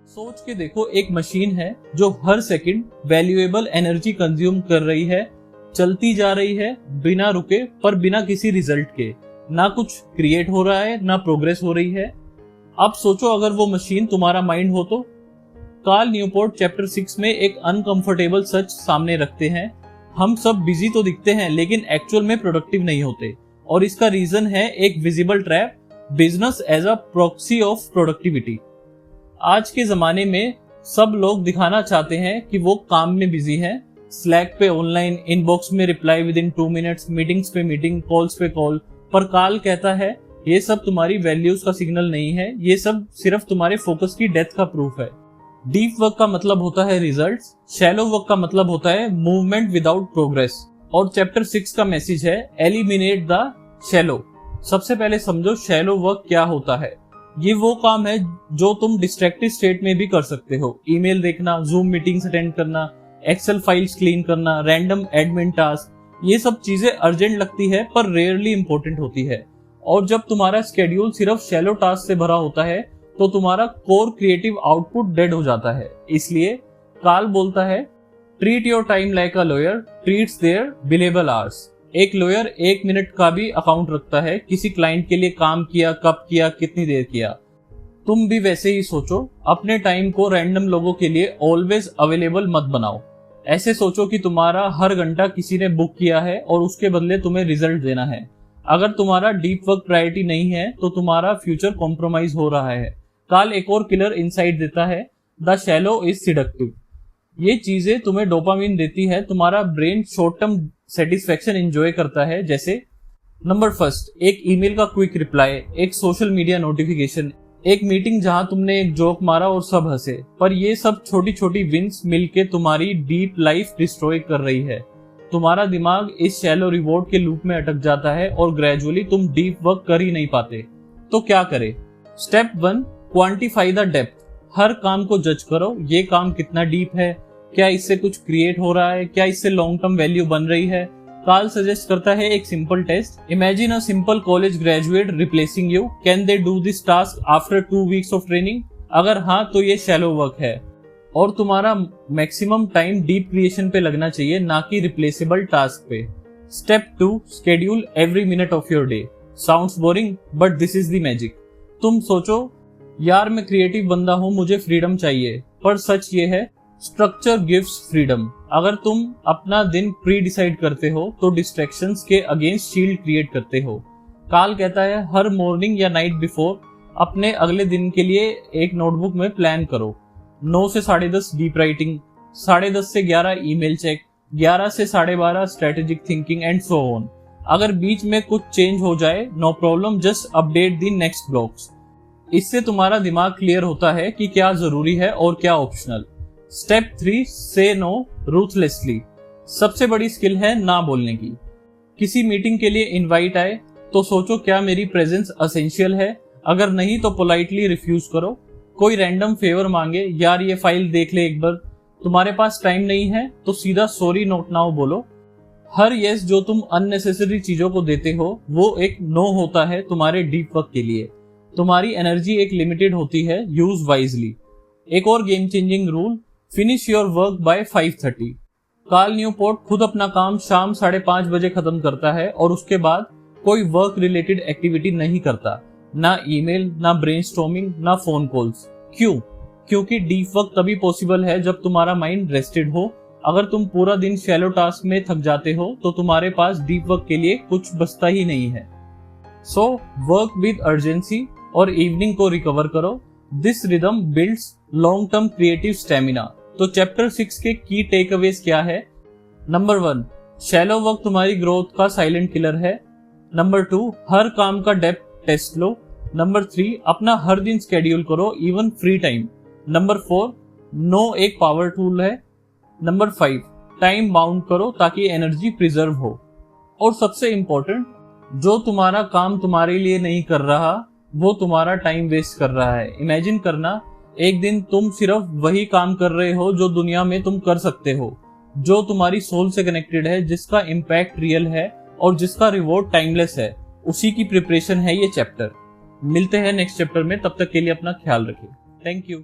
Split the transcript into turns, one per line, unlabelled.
सोच के देखो, एक मशीन है जो हर सेकंड वैल्यूएबल एनर्जी कंज्यूम कर रही है, चलती जा रही है बिना रुके पर बिना किसी रिजल्ट के। ना कुछ क्रिएट हो रहा है, ना प्रोग्रेस हो रही है। अब सोचो अगर वो मशीन तुम्हारा माइंड हो तो। कार्ल न्यूपोर्ट चैप्टर 6 में एक अनकंफर्टेबल सच सामने रखते हैं। हम सब बिजी तो दिखते हैं लेकिन एक्चुअल में प्रोडक्टिव नहीं होते, और इसका रीजन है एक visible trap, business as a proxy of productivity. आज के जमाने में सब लोग दिखाना चाहते हैं कि वो काम में बिजी हैं, स्लैक पे ऑनलाइन, इनबॉक्स में reply with in 2 minutes, meetings पे मीटिंग, कॉल्स पे कॉल। पर कार्ल कहता है ये सब तुम्हारी वैल्यूज का सिग्नल नहीं है, ये सब सिर्फ तुम्हारे फोकस की डेथ का प्रूफ है। डीप वर्क का मतलब होता है रिजल्ट्स, शैलो वर्क का मतलब होता है मूवमेंट विदाउट प्रोग्रेस। और चैप्टर 6 का मैसेज है एलिमिनेट द शैलो। सबसे पहले समझो शैलो वर्क क्या होता है। ये वो काम है जो तुम डिस्ट्रैक्टेड स्टेट में भी कर सकते हो। ईमेल देखना, जूम मीटिंग्स अटेंड करना, एक्सेल फाइल्स क्लीन करना, रैंडम एडमिन टास्क, ये सब चीजें अर्जेंट लगती है पर रेयरली इंपॉर्टेंट होती है। और जब तुम्हारा स्केड्यूल सिर्फ शैलो टास्क से भरा होता है तो तुम्हारा कोर क्रिएटिव आउटपुट डेड हो जाता है। इसलिए कार्ल बोलता है treat your time like a lawyer treats their billable hours. एक लॉयर 1 मिनट का भी अकाउंट रखता है, किसी क्लाइंट के लिए काम किया, कब किया, कितनी देर किया। तुम भी वैसे ही सोचो, अपने टाइम को रैंडम लोगों के लिए ऑलवेज अवेलेबल मत बनाओ। ऐसे सोचो कि तुम्हारा हर घंटा किसी ने बुक किया है और उसके बदले तुम्हें रिजल्ट देना है। अगर तुम्हारा डीप वर्क प्रायोरिटी नहीं है तो तुम्हारा फ्यूचर कॉम्प्रोमाइज हो रहा है। कार्ल एक और किलर इनसाइट देता है, द शैलो इज सिडक्टिव। ये चीजें तुम्हें डोपामिन देती है, तुम्हारा brain short term satisfaction enjoy करता है। जैसे नंबर फर्स्ट, एक ईमेल का क्विक रिप्लाई, एक सोशल मीडिया नोटिफिकेशन, एक मीटिंग जहां तुमने एक जोक मारा और सब हंसे। पर ये सब छोटी छोटी विंस मिलके तुम्हारी डीप लाइफ डिस्ट्रॉय कर रही है। तुम्हारा दिमाग इस शैलो रिवॉर्ड के लूप में अटक जाता है और ग्रेजुअली तुम डीप वर्क कर ही नहीं पाते। तो क्या करें? Step 1, quantify the depth. हर काम को जज करो, ये काम कितना डीप है, क्या इससे कुछ क्रिएट हो रहा है, क्या इससे लॉन्ग टर्म वैल्यू बन रही है। कार्ल सजेस्ट करता है एक simple test, imagine a simple college graduate replacing you, can they do this task after 2 weeks of training? अगर हाँ तो ये शैलो वर्क है और तुम्हारा मैक्सिमम टाइम डीप क्रिएशन पे लगना चाहिए, ना कि रिप्लेसेबल टास्क पे। Step 2, schedule every minute of your day. Sounds boring but this is the magic. तुम सोचो यार मैं क्रिएटिव बंदा हूं, मुझे फ्रीडम चाहिए, पर सच ये है स्ट्रक्चर गिव्स फ्रीडम। अगर तुम अपना दिन प्री डिसाइड करते हो तो डिस्ट्रैक्शंस के अगेंस्ट शील्ड क्रिएट करते हो। कार्ल कहता है हर मॉर्निंग या नाइट बिफोर अपने अगले दिन के लिए एक नोटबुक में प्लान करो। 9 से 10:30 डीप राइटिंग, 10:30 से 11 ईमेल चेक, 11 से 12:30 strategic thinking and so on. अगर बीच में कुछ चेंज हो जाए no problem, just update the next blocks. इससे तुम्हारा दिमाग क्लियर होता है कि क्या जरूरी है और क्या ऑप्शनल। स्टेप 3, से नो रूथलेसली। सबसे बड़ी स्किल है ना बोलने की। किसी मीटिंग के लिए इनवाइट आए तो सोचो क्या मेरी प्रेजेंस असेंशियल है, अगर नहीं तो पोलाइटली रिफ्यूज करो। कोई रैंडम फेवर मांगे, यार ये फाइल देख ले एक बार, तुम्हारे पास टाइम नहीं है तो सीधा सॉरी नोट नाउ बोलो। हर यस जो तुम अननेसेसरी चीजों को देते हो वो एक नो होता है तुम्हारे डीप वर्क के लिए। तुम्हारी एनर्जी एक लिमिटेड होती है, यूज वाइजली। एक और game changing rule, finish your work by 5:30। Carl Newport खुद अपना काम शाम 5:30 बजे खत्म करता है और उसके बाद कोई वर्क रिलेटेड एक्टिविटी नहीं करता, ना ईमेल, ना ब्रेनस्टॉर्मिंग, ना फोन कॉल्स। क्यों? क्योंकि डीप वर्क तभी पॉसिबल है जब तुम्हारा माइंड रेस्टेड हो। अगर तुम पूरा दिन शैलो टास्क में थक जाते हो तो तुम्हारे पास डीप वर्क के लिए कुछ बचता ही नहीं है। सो वर्क विद अर्जेंसी और इवनिंग को रिकवर करो। This rhythm builds long term creative stamina. तो चैप्टर 6 के की टेकअवेज क्या है? नंबर 1, शैलो वर्क तुम्हारी ग्रोथ का साइलेंट किलर है। नंबर 2, हर काम का डेप्थ टेस्ट लो। नंबर 3, अपना हर दिन स्केड्यूल करो, even free time. Number 4, no एक पावर टूल है। नंबर 5, टाइम बाउंड करो ताकि एनर्जी प्रिजर्व हो। और सबसे इंपॉर्टेंट, जो तुम्हारा काम तुम्हारे लिए नहीं कर रहा वो तुम्हारा टाइम वेस्ट कर रहा है। इमेजिन करना एक दिन तुम सिर्फ वही काम कर रहे हो जो दुनिया में तुम कर सकते हो, जो तुम्हारी सोल से कनेक्टेड है, जिसका इम्पैक्ट रियल है और जिसका रिवॉर्ड टाइमलेस है। उसी की प्रिपरेशन है ये चैप्टर। मिलते हैं नेक्स्ट चैप्टर में, तब तक के लिए अपना ख्याल रखें। Thank you.